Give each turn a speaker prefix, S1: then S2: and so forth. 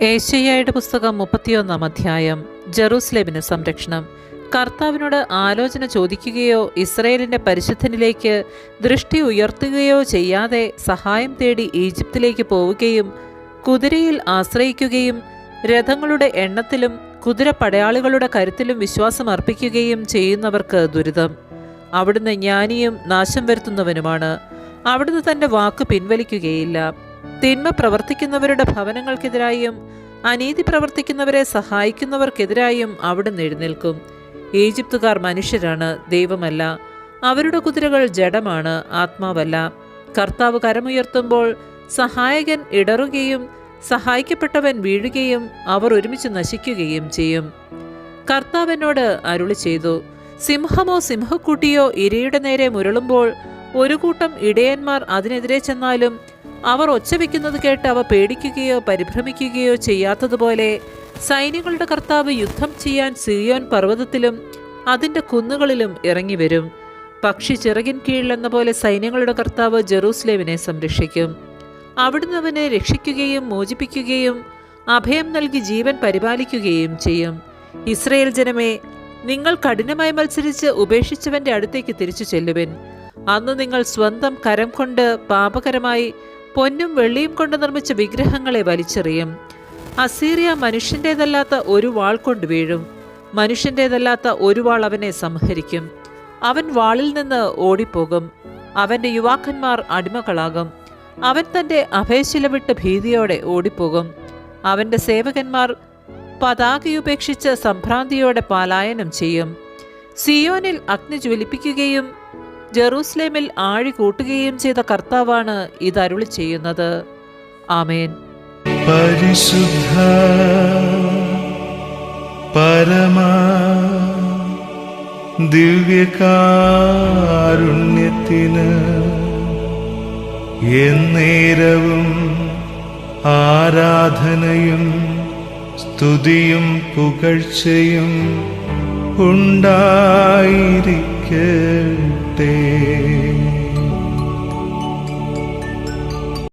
S1: ഏശയ്യായുടെ പുസ്തകം 31-ാം അധ്യായം. ജെറൂസലേമിന് സംരക്ഷണം. കർത്താവിനോട് ആലോചന ചോദിക്കുകയോ ഇസ്രായേലിന്റെ പരിശുദ്ധനിലേക്ക് ദൃഷ്ടി ഉയർത്തുകയോ ചെയ്യാതെ സഹായം തേടി ഈജിപ്തിലേക്ക് പോവുകയും കുതിരയിൽ ആശ്രയിക്കുകയും രഥങ്ങളുടെ എണ്ണത്തിലും കുതിരപ്പടയാളികളുടെ കരുത്തിലും വിശ്വാസം അർപ്പിക്കുകയും ചെയ്യുന്നവർക്ക് ദുരിതം. അവിടുന്ന് ജ്ഞാനിയും നാശം വരുത്തുന്നവനുമാണ്. അവിടുന്ന് തന്റെ വാക്ക് പിൻവലിക്കുകയില്ല. തിന്മ പ്രവർത്തിക്കുന്നവരുടെ ഭവനങ്ങൾക്കെതിരായും അനീതി പ്രവർത്തിക്കുന്നവരെ സഹായിക്കുന്നവർക്കെതിരായും അവിടുന്ന് എഴുന്നേൽക്കും. ഈജിപ്തുകാർ മനുഷ്യരാണ്, ദൈവമല്ല. അവരുടെ കുതിരകൾ ജഡമാണ്, ആത്മാവല്ല. കർത്താവ് കരമുയർത്തുമ്പോൾ സഹായകൻ ഇടറുകയും സഹായിക്കപ്പെട്ടവൻ വീഴുകയും അവർ ഒരുമിച്ച് നശിക്കുകയും ചെയ്യും. കർത്താവ് എന്നോട് അരുളി ചെയ്തു, സിംഹമോ സിംഹക്കുട്ടിയോ ഇരയുടെ നേരെ മുരളുമ്പോൾ ഒരു കൂട്ടം ഇടയന്മാർ അതിനെതിരെ ചെന്നാലും അവർ ഒച്ചവെക്കുന്നത് കേട്ട് അവ പേടിക്കുകയോ പരിഭ്രമിക്കുകയോ ചെയ്യാത്തതുപോലെ സൈന്യങ്ങളുടെ കർത്താവ് യുദ്ധം ചെയ്യാൻ സിയോൻ പർവ്വതത്തിലും അതിൻ്റെ കുന്നുകളിലും ഇറങ്ങിവരും. പക്ഷി ചിറകിൻ കീഴിലെന്ന പോലെ സൈന്യങ്ങളുടെ കർത്താവ് ജെറൂസലേമിനെ സംരക്ഷിക്കും. അവിടുന്ന് അവനെ രക്ഷിക്കുകയും മോചിപ്പിക്കുകയും അഭയം നൽകി ജീവൻ പരിപാലിക്കുകയും ചെയ്യും. ഇസ്രായേൽ ജനമേ, നിങ്ങൾ കഠിനമായി മത്സരിച്ച് ഉപേക്ഷിച്ചവന്റെ അടുത്തേക്ക് തിരിച്ചു ചെല്ലുവിൻ. അന്ന് നിങ്ങൾ സ്വന്തം കരം കൊണ്ട് പാപകരമായി പൊന്നും വെള്ളിയും കൊണ്ട് നിർമ്മിച്ച വിഗ്രഹങ്ങളെ വലിച്ചെറിയും. അസീറിയ മനുഷ്യൻ്റേതല്ലാത്ത ഒരു വാൾ കൊണ്ട് വീഴും. മനുഷ്യൻ്റേതല്ലാത്ത ഒരു വാൾ അവനെ സംഹരിക്കും. അവൻ വാളിൽ നിന്ന് ഓടിപ്പോകും. അവൻ്റെ യുവാക്കന്മാർ അടിമകളാകും. അവൻ തൻ്റെ അഭയശില വിട്ട് ഭീതിയോടെ ഓടിപ്പോകും. അവൻ്റെ സേവകന്മാർ പതാകയുപേക്ഷിച്ച് സംഭ്രാന്തിയോടെ പലായനം ചെയ്യും. സിയോനിൽ അഗ്നി ജ്വലിപ്പിക്കുകയും ജെറൂസലേമിൽ ആഴി കൂട്ടുകയും ചെയ്ത കർത്താവാണ് ഇതരുളി ചെയ്യുന്നത്. ആമേൻ.
S2: പരിശുദ്ധ പരമാ ദിവ്യകാരുണ്യത്തിന് എന്നേരവും ആരാധനയും സ്തുതിയും പുകഴ്ചയും ഉണ്ടായിരിക്കട്ടെ.